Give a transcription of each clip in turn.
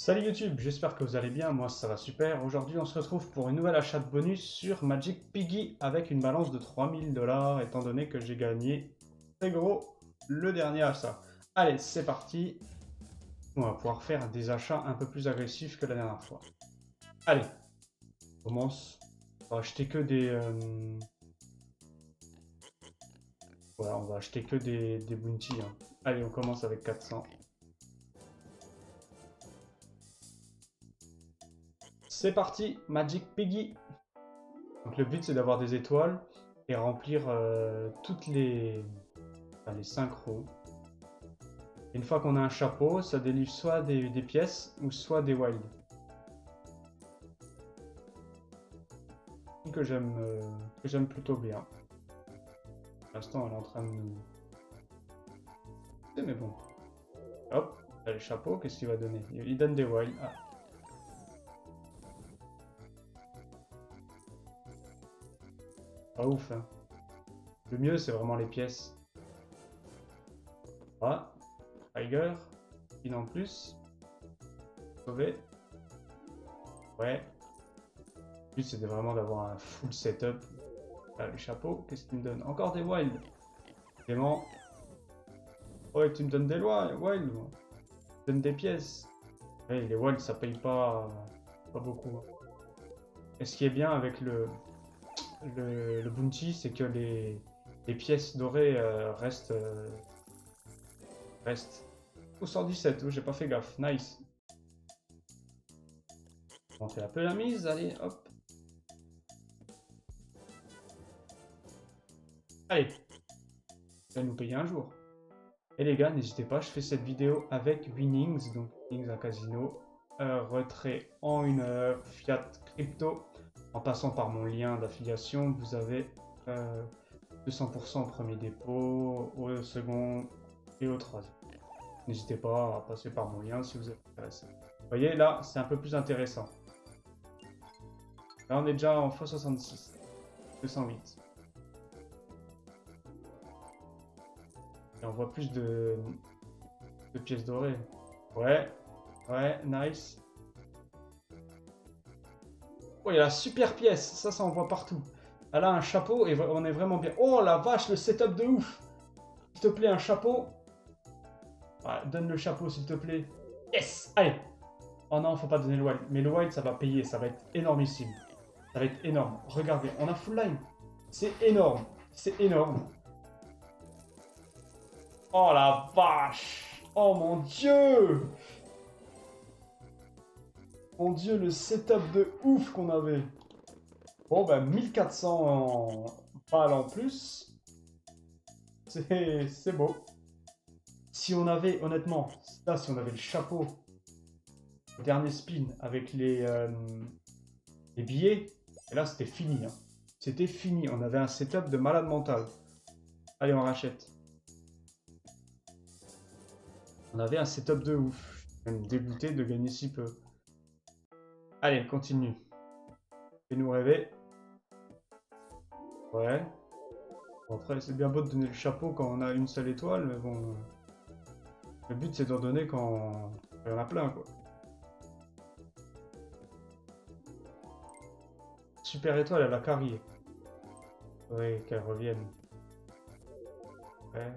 Salut YouTube, j'espère que vous allez bien, moi ça va super. Aujourd'hui on se retrouve pour une nouvelle achat de bonus sur Magic Piggy avec une balance de 3000 $, étant donné que j'ai gagné très gros le dernier achat. Allez, c'est parti. On va pouvoir faire des achats un peu plus agressifs que la dernière fois. Allez, on commence. On va acheter que des... Voilà, on va acheter que des bounties, hein. Allez, on commence avec 400. C'est parti, Magic Piggy. Donc le but c'est d'avoir des étoiles et remplir toutes les 5 roues. Une fois qu'on a un chapeau, ça délivre soit des pièces ou soit des wilds. Que j'aime plutôt bien. Pour l'instant elle est en train de nous... Mais bon. Hop, là, le chapeau, qu'est-ce qu'il va donner? Il donne des wilds. Ah. Pas ouf, hein. Le mieux c'est vraiment les pièces. Ah, Tiger, une en plus. Sauvé. Ouais. Le but c'est vraiment d'avoir un full setup. Là, le chapeau, qu'est-ce qu'il me donne? Encore des wilds. Clément. Ouais, tu me donnes des wilds, moi. Tu me donnes des pièces. Ouais, les wilds ça paye pas beaucoup. Et ce qui est bien avec le bounty, c'est que les pièces dorées restent au 117. Oh, j'ai pas fait gaffe. Nice. On fait un peu la mise, allez, hop. Allez, ça va nous payer un jour. Et les gars, n'hésitez pas, je fais cette vidéo avec Winnings, donc Winnings un casino, retrait en 1 heure, fiat crypto. En passant par mon lien d'affiliation, vous avez 200% au premier dépôt, au second et au troisième. N'hésitez pas à passer par mon lien si vous êtes intéressé. Vous voyez, là, c'est un peu plus intéressant. Là, on est déjà en x66, 208. Et on voit plus de pièces dorées. Ouais, ouais, nice. Oh, il y a la super pièce, ça on voit partout. Elle a un chapeau et on est vraiment bien. Oh la vache, le setup de ouf. S'il te plaît, un chapeau. Ouais, donne le chapeau, s'il te plaît. Yes. Allez. Oh non, faut pas donner le wild. Mais le wild, ça va payer, ça va être énormissime. Ça va être énorme. Regardez, on a full line. C'est énorme. C'est énorme. Oh la vache. Oh mon dieu. Mon dieu, le setup de ouf qu'on avait. Bon, bah 1400 balles en plus. C'est beau. Si on avait, honnêtement, là, si on avait le chapeau, le dernier spin avec les billets, et là, c'était fini, hein. C'était fini. On avait un setup de malade mental. Allez, on rachète. On avait un setup de ouf. Je suis même dégoûté de gagner si peu. Allez, continue. Fais-nous rêver. Ouais. Bon, après, c'est bien beau de donner le chapeau quand on a une seule étoile, mais bon... Le but, c'est d'en donner quand il y en a plein, quoi. Super étoile, elle a carrié. Faudrait qu'elle revienne. Ouais.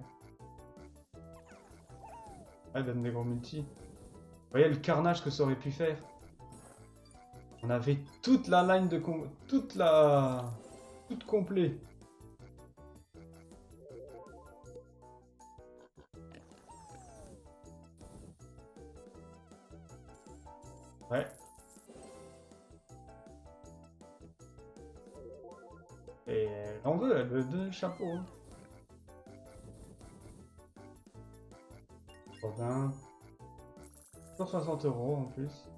Elle donne des gros multi. Vous voyez le carnage que ça aurait pu faire. On avait toute la line de... Toute complet. Ouais. Et elle en veut, elle veut donner le chapeau, hein. 120. 160 € en plus.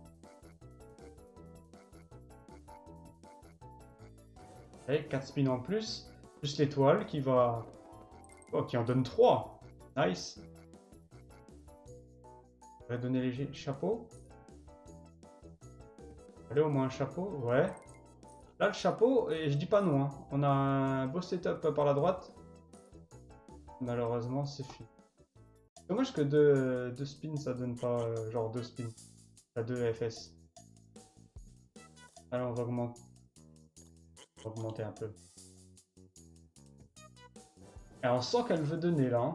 Et 4 spins en plus. Plus l'étoile qui va... Oh, qui en donne 3. Nice. On va donner les chapeaux. Allez, au moins un chapeau. Ouais. Là, le chapeau, et je dis pas non, hein. On a un beau setup par la droite. Malheureusement, c'est fini. Dommage que deux spins, ça donne pas genre 2 spins. La 2 FS. Alors on va augmenter un peu. Et on sent qu'elle veut donner là. Hein.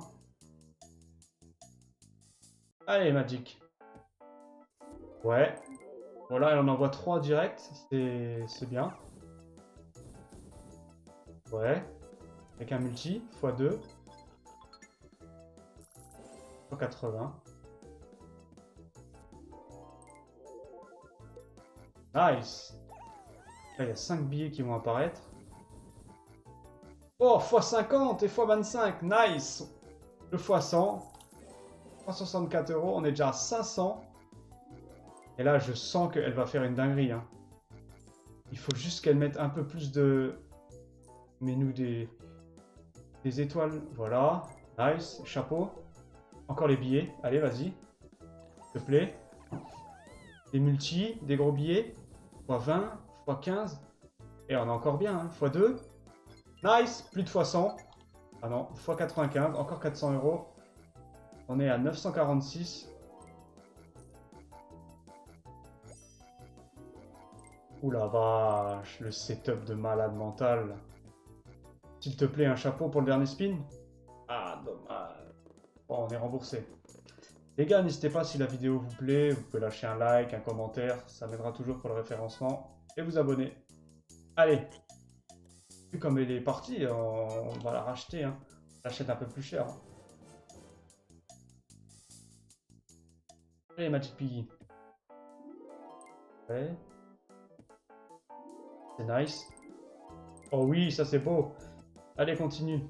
Allez, Magic. Ouais. Voilà, elle en envoie 3 direct. C'est bien. Ouais. Avec un multi, x2. x80. Nice. Là, il y a 5 billets qui vont apparaître. Oh, x50 et x25. Nice. Le x100. 164 €. On est déjà à 500. Et là, je sens qu'elle va faire une dinguerie. Hein. Il faut juste qu'elle mette un peu plus de... Mets-nous des étoiles. Voilà. Nice. Chapeau. Encore les billets. Allez, vas-y. S'il te plaît. Des multis, des gros billets. x20, x15. Et on est encore bien. Hein. x2. Nice. Plus de x100. Ah non. x95. Encore 400 €. On est à 946. Ouh la vache. Le setup de malade mental. S'il te plaît, un chapeau pour le dernier spin. Ah, dommage. Bon, on est remboursé. Les gars, n'hésitez pas si la vidéo vous plaît, vous pouvez lâcher un like, un commentaire, ça m'aidera toujours pour le référencement, et vous abonner. Allez, vu comme elle est partie, on va la racheter, hein. On l'achète un peu plus cher. Hein. Allez, Magic Piggy. Ouais. C'est nice. Oh oui, ça c'est beau. Allez, continue.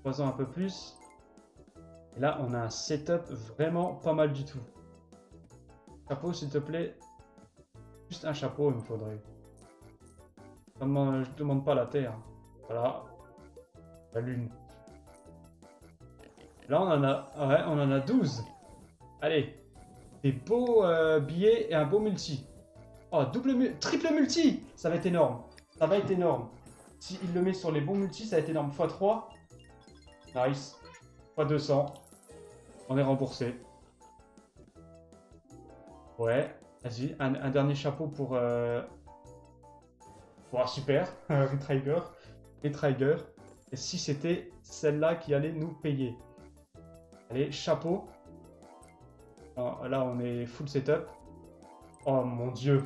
Croisons un peu plus. Et là, on a un setup vraiment pas mal du tout. Chapeau, s'il te plaît. Juste un chapeau, il me faudrait. Je demande pas la terre. Voilà. La lune. Là, on en a 12. Allez. Des beaux billets et un beau multi. Oh, triple multi. Ça va être énorme. Ça va être énorme. S'il le met sur les bons multis, ça va être énorme. x3. Nice. x200. On est remboursé. Ouais. Vas-y, un dernier chapeau pour... Oh, super. Retrigger. Retrigger. Et si c'était celle-là qui allait nous payer. Allez, chapeau. Oh, là, on est full setup. Oh mon dieu.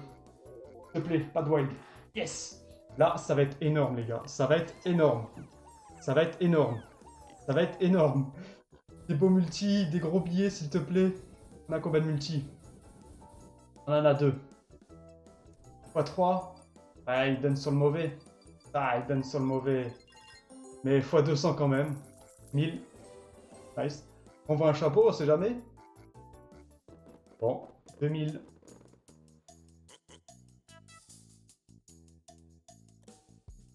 S'il te plaît, pas de wild. Yes. Là, ça va être énorme, les gars. Ça va être énorme. Ça va être énorme. Ça va être énorme. Des beaux multis, des gros billets, s'il te plaît. On a combien de multis? On en a 2. x3. Ouais, il donne sur le mauvais. Ah, il donne sur le mauvais. Mais x200 quand même. 1000. Nice. On voit un chapeau, on sait jamais. Bon, 2000.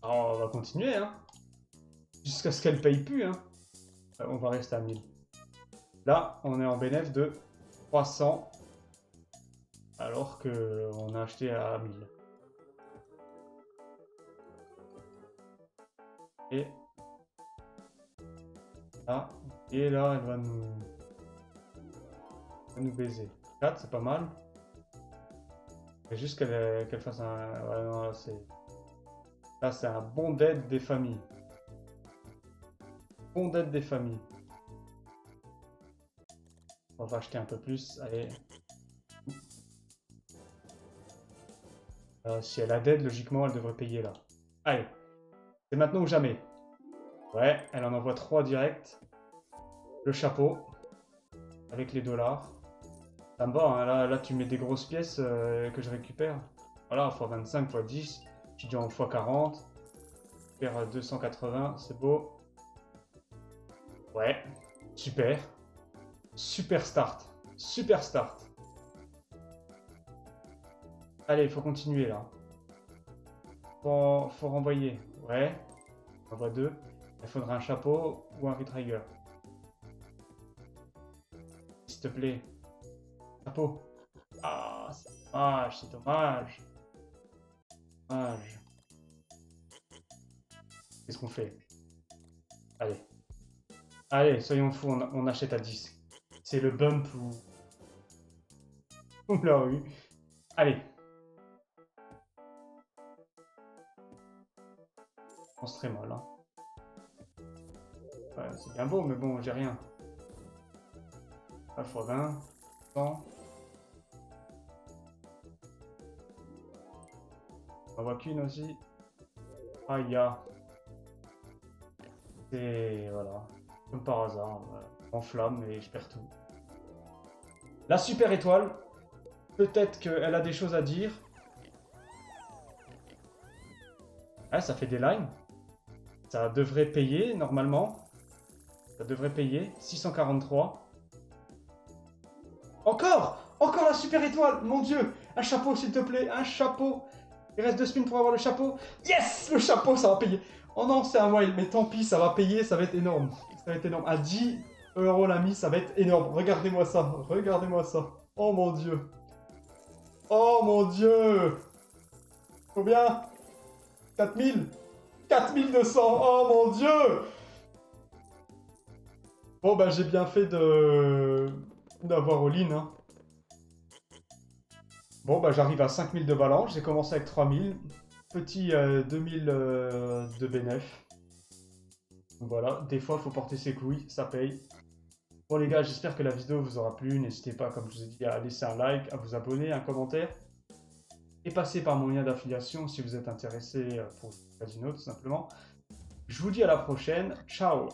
Alors, on va continuer, hein. Jusqu'à ce qu'elle paye plus, hein. On va rester à 1000. Là, on est en bénéfice de 300. Alors qu'on a acheté à 1000. Et là, elle va nous baiser. 4, c'est pas mal. Il faut juste qu'elle fasse un... Ouais, non, là, c'est un bon d'aide des familles. Bon d'aide des familles. On va acheter un peu plus. Allez. Si elle a d'aide, logiquement, elle devrait payer là. Allez. C'est maintenant ou jamais. Ouais, elle en envoie 3 direct. Le chapeau. Avec les dollars. Ça me va, hein. Là, tu mets des grosses pièces que je récupère. Voilà, x25, x10. Tu dis en x40. Faire 280, c'est beau. Ouais, super. Super start. Super start. Allez, il faut continuer là. Faut renvoyer. Ouais. On envoie 2. Il faudra un chapeau ou un retrigger. S'il te plaît. Chapeau. Ah, c'est dommage, c'est dommage. Dommage. Qu'est-ce qu'on fait? Allez. Allez, soyons fous, on achète à 10. C'est le bump ou... Oula, oui. Allez. Je pense très mal. Hein. Ouais, c'est bien beau, mais bon, j'ai rien. X 20. 100. On voit qu'une aussi. Aïe, ya. Et voilà. Comme par hasard. En flamme et je perds tout. La super étoile. Peut-être qu'elle a des choses à dire. Ah, ça fait des limes. Ça devrait payer, normalement. Ça devrait payer. 643. Encore! Encore la super étoile! Mon Dieu! Un chapeau, s'il te plaît! Un chapeau! Il reste 2 spins pour avoir le chapeau. Yes! Le chapeau, ça va payer. Oh non, c'est un wild, mais tant pis, ça va payer, ça va être énorme. Ça va être énorme. À 10 € la mise, ça va être énorme. Regardez-moi ça. Regardez-moi ça. Oh mon Dieu. Oh mon Dieu! Combien? 4000? 4200! Oh mon Dieu! Bon, bah, j'ai bien fait d'avoir all-in, hein. Bon, bah, j'arrive à 5000 de balance. J'ai commencé avec 3000. Petit 2000 de bénéf. Voilà, des fois, il faut porter ses couilles, ça paye. Bon, les gars, j'espère que la vidéo vous aura plu. N'hésitez pas, comme je vous ai dit, à laisser un like, à vous abonner, un commentaire. Et passer par mon lien d'affiliation si vous êtes intéressé pour le casino, tout simplement. Je vous dis à la prochaine. Ciao!